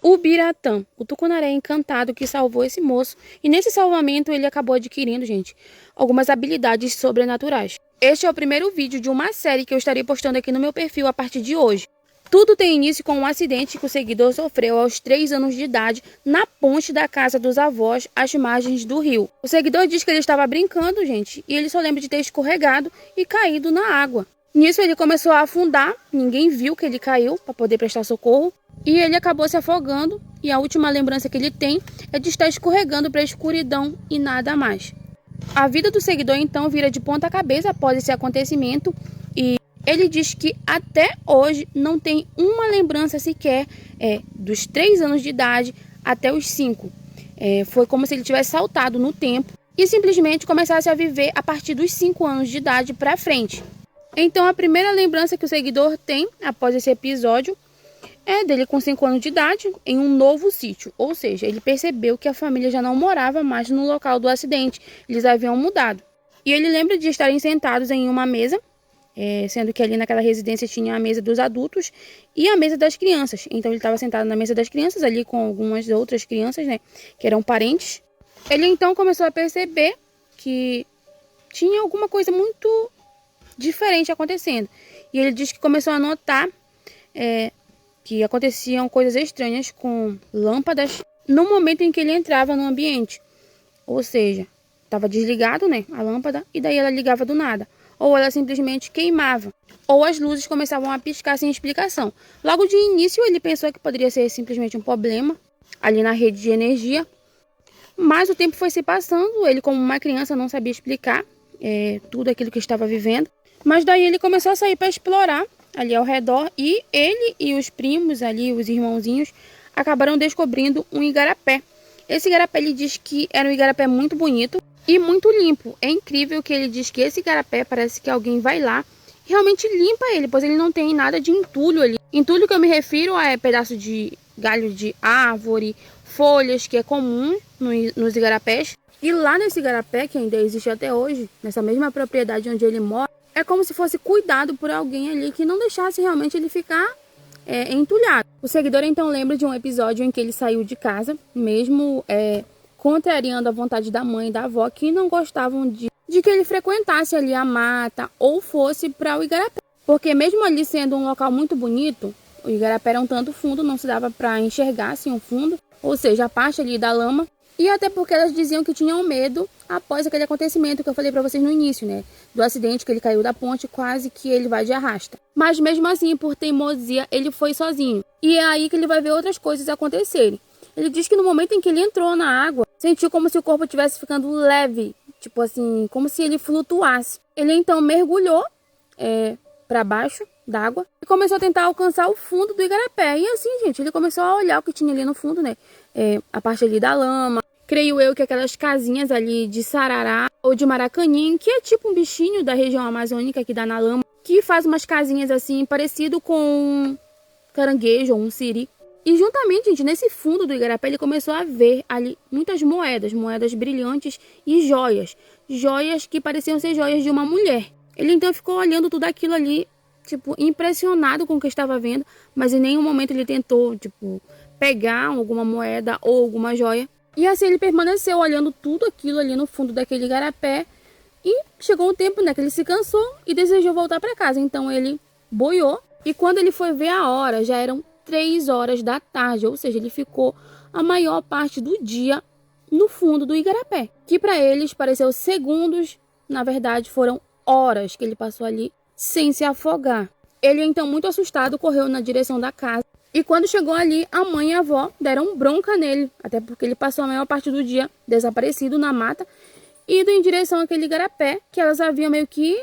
o Biratã, o tucunaré encantado que salvou esse moço. E nesse salvamento ele acabou adquirindo, gente, algumas habilidades sobrenaturais. Este é o primeiro vídeo de uma série que eu estarei postando aqui no meu perfil a partir de hoje. Tudo tem início com um acidente que o seguidor sofreu aos 3 anos de idade na ponte da casa dos avós, às margens do rio. O seguidor diz que ele estava brincando, gente, e ele só lembra de ter escorregado e caído na água. Nisso ele começou a afundar, ninguém viu que ele caiu para poder prestar socorro, e ele acabou se afogando, e a última lembrança que ele tem é de estar escorregando para a escuridão e nada mais. A vida do seguidor então vira de ponta cabeça após esse acontecimento, e ele diz que até hoje não tem uma lembrança sequer dos 3 anos de idade até os 5. Foi como se ele tivesse saltado no tempo e simplesmente começasse a viver a partir dos 5 anos de idade para frente. Então a primeira lembrança que o seguidor tem após esse episódio é dele com 5 anos de idade em um novo sítio. Ou seja, ele percebeu que a família já não morava mais no local do acidente, eles haviam mudado. E ele lembra de estarem sentados em uma mesa, sendo que ali naquela residência tinha a mesa dos adultos e a mesa das crianças. Então ele estava sentado na mesa das crianças ali com algumas outras crianças, né, que eram parentes. Ele então começou a perceber que tinha alguma coisa muito diferente acontecendo. E ele diz que começou a notar que aconteciam coisas estranhas com lâmpadas no momento em que ele entrava no ambiente. Ou seja, estava desligado, né, a lâmpada, e daí ela ligava do nada. Ou ela simplesmente queimava, ou as luzes começavam a piscar sem explicação. Logo de início ele pensou que poderia ser simplesmente um problema ali na rede de energia, mas o tempo foi se passando, ele como uma criança não sabia explicar tudo aquilo que estava vivendo, mas daí ele começou a sair para explorar ali ao redor, e ele e os primos ali, os irmãozinhos, acabaram descobrindo um igarapé. Esse igarapé, ele diz que era um igarapé muito bonito e muito limpo. É incrível que ele diz que esse igarapé parece que alguém vai lá e realmente limpa ele, pois ele não tem nada de entulho ali. Entulho que eu me refiro é pedaço de galho de árvore, folhas, que é comum nos igarapés. E lá nesse igarapé, que ainda existe até hoje, nessa mesma propriedade onde ele mora, é como se fosse cuidado por alguém ali que não deixasse realmente ele ficar entulhado. O seguidor então lembra de um episódio em que ele saiu de casa, mesmo contrariando a vontade da mãe e da avó, que não gostavam de que ele frequentasse ali a mata ou fosse para o igarapé. Porque mesmo ali sendo um local muito bonito, o igarapé era um tanto fundo, não se dava para enxergar assim o fundo, ou seja, a parte ali da lama. E até porque elas diziam que tinham medo após aquele acontecimento que eu falei para vocês no início, né? Do acidente que ele caiu da ponte, quase que ele vai de arrasta. Mas mesmo assim, por teimosia, ele foi sozinho. E é aí que ele vai ver outras coisas acontecerem. Ele diz que no momento em que ele entrou na água, sentiu como se o corpo estivesse ficando leve. Tipo assim, como se ele flutuasse. Ele então mergulhou para baixo d'água e começou a tentar alcançar o fundo do igarapé. E assim, gente, ele começou a olhar o que tinha ali no fundo, né? A parte ali da lama. Creio eu que aquelas casinhas ali de sarará ou de maracanim, que é tipo um bichinho da região amazônica que dá na lama, que faz umas casinhas assim, parecido com um caranguejo ou um siri. E juntamente, gente, nesse fundo do igarapé, ele começou a ver ali muitas moedas brilhantes e joias. Joias que pareciam ser joias de uma mulher. Ele então ficou olhando tudo aquilo ali, tipo, impressionado com o que estava vendo, mas em nenhum momento ele tentou, tipo, pegar alguma moeda ou alguma joia. E assim ele permaneceu olhando tudo aquilo ali no fundo daquele igarapé. E chegou um tempo, né, que ele se cansou e desejou voltar para casa. Então ele boiou. E quando ele foi ver a hora, já eram 3 horas da tarde. Ou seja, ele ficou a maior parte do dia no fundo do igarapé. Que para eles pareceu segundos. Na verdade, foram horas que ele passou ali sem se afogar. Ele então, muito assustado, correu na direção da casa. E quando chegou ali, a mãe e a avó deram bronca nele, até porque ele passou a maior parte do dia desaparecido na mata, indo em direção àquele igarapé que elas haviam meio que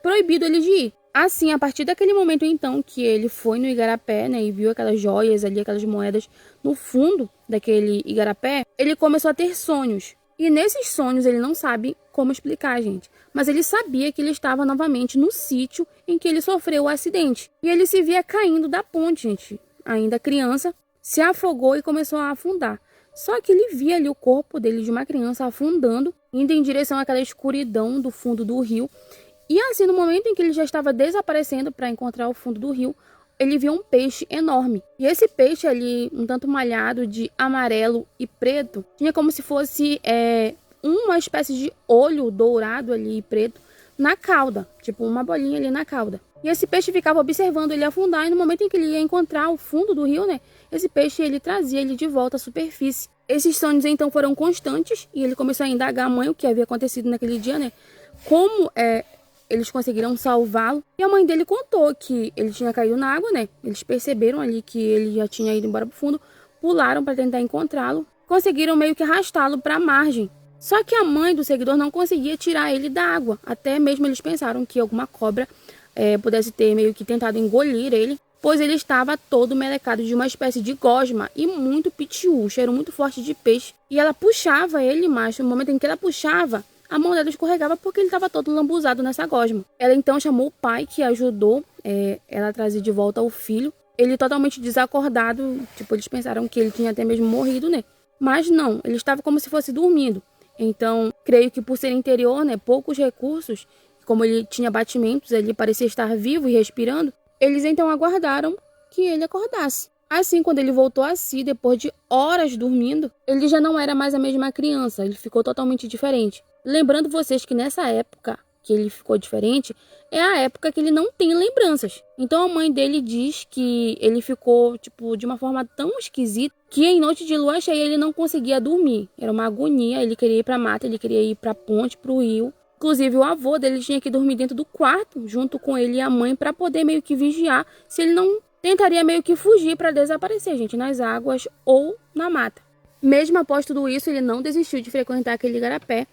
proibido ele de ir. Assim, a partir daquele momento então que ele foi no igarapé, né, e viu aquelas joias ali, aquelas moedas no fundo daquele igarapé, ele começou a ter sonhos. E nesses sonhos ele não sabe como explicar, gente, mas ele sabia que ele estava novamente no sítio em que ele sofreu o acidente. E ele se via caindo da ponte, gente. Ainda criança, se afogou e começou a afundar. Só que ele via ali o corpo dele de uma criança afundando, indo em direção àquela escuridão do fundo do rio. E assim, no momento em que ele já estava desaparecendo para encontrar o fundo do rio, ele viu um peixe enorme. E esse peixe ali, um tanto malhado de amarelo e preto, tinha como se fosse uma espécie de olho dourado ali e preto na cauda, tipo uma bolinha ali na cauda. E esse peixe ficava observando ele afundar, e no momento em que ele ia encontrar o fundo do rio, né, esse peixe ele trazia ele de volta à superfície. Esses sonhos então foram constantes, e ele começou a indagar a mãe o que havia acontecido naquele dia, né, como eles conseguiram salvá-lo. E a mãe dele contou que ele tinha caído na água, né, eles perceberam ali que ele já tinha ido embora pro fundo, pularam para tentar encontrá-lo, conseguiram meio que arrastá-lo para a margem. Só que a mãe do seguidor não conseguia tirar ele da água. Até mesmo eles pensaram que alguma cobra pudesse ter meio que tentado engolir ele, pois ele estava todo melecado de uma espécie de gosma e muito pitiu, um cheiro muito forte de peixe. E ela puxava ele, mas no momento em que ela puxava, a mão dela escorregava porque ele estava todo lambuzado nessa gosma. Ela então chamou o pai, que ajudou ela a trazer de volta o filho. Ele totalmente desacordado, tipo, eles pensaram que ele tinha até mesmo morrido, né? Mas não, ele estava como se fosse dormindo. Então, creio que por ser interior, né, poucos recursos, como ele tinha batimentos, ele parecia estar vivo e respirando, eles então aguardaram que ele acordasse. Assim, quando ele voltou a si, depois de horas dormindo, ele já não era mais a mesma criança, ele ficou totalmente diferente. Lembrando vocês que nessa época que ele ficou diferente, é a época que ele não tem lembranças. Então a mãe dele diz que ele ficou, tipo, de uma forma tão esquisita que em noite de lua cheia ele não conseguia dormir. Era uma agonia, ele queria ir pra mata, ele queria ir pra ponte, pro rio. Inclusive o avô dele tinha que dormir dentro do quarto, junto com ele e a mãe, para poder meio que vigiar se ele não tentaria meio que fugir para desaparecer, gente, nas águas ou na mata. Mesmo após tudo isso, ele não desistiu de frequentar aquele igarapé.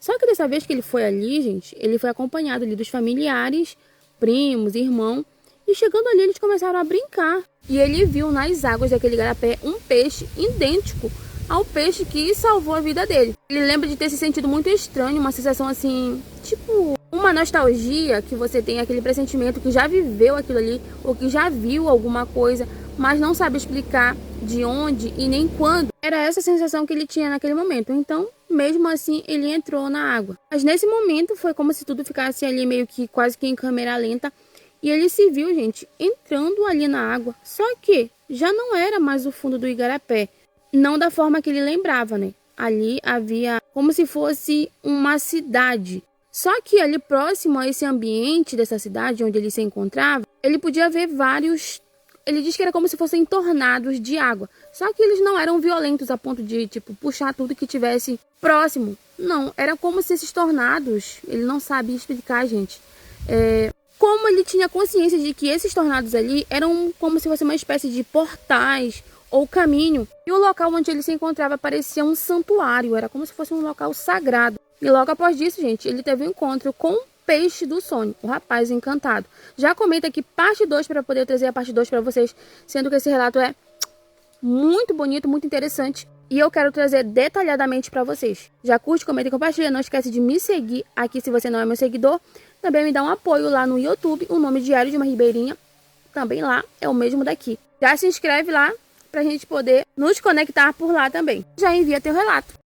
Só que dessa vez que ele foi ali, gente, ele foi acompanhado ali dos familiares, primos, irmão. E chegando ali, eles começaram a brincar. E ele viu nas águas daquele igarapé um peixe idêntico ao peixe que salvou a vida dele. Ele lembra de ter se sentido muito estranho, uma sensação assim, tipo uma nostalgia, que você tem aquele pressentimento que já viveu aquilo ali, ou que já viu alguma coisa, mas não sabe explicar de onde e nem quando. Era essa sensação que ele tinha naquele momento. Então, mesmo assim, ele entrou na água. Mas nesse momento foi como se tudo ficasse ali meio que quase que em câmera lenta. E ele se viu, gente, entrando ali na água. Só que já não era mais o fundo do igarapé. Não da forma que ele lembrava, né? Ali havia como se fosse uma cidade. Só que ali próximo a esse ambiente dessa cidade onde ele se encontrava, ele podia ver vários... Ele diz que era como se fossem tornados de água. Só que eles não eram violentos a ponto de, tipo, puxar tudo que tivesse próximo. Não, era como se esses tornados... Ele não sabia explicar, gente. Como ele tinha consciência de que esses tornados ali eram como se fosse uma espécie de portais ou caminho. E o local onde ele se encontrava parecia um santuário. Era como se fosse um local sagrado. E logo após disso, gente, ele teve um encontro com o peixe do sonho, o rapaz encantado. Já comenta aqui parte 2 para poder trazer a parte 2 para vocês, sendo que esse relato é muito bonito, muito interessante. E eu quero trazer detalhadamente para vocês. Já curte, comenta e compartilha. Não esquece de me seguir aqui se você não é meu seguidor. Também me dá um apoio lá no YouTube. O nome Diário de uma Ribeirinha também lá é o mesmo daqui. Já se inscreve lá pra gente poder nos conectar por lá também. Já envia teu relato.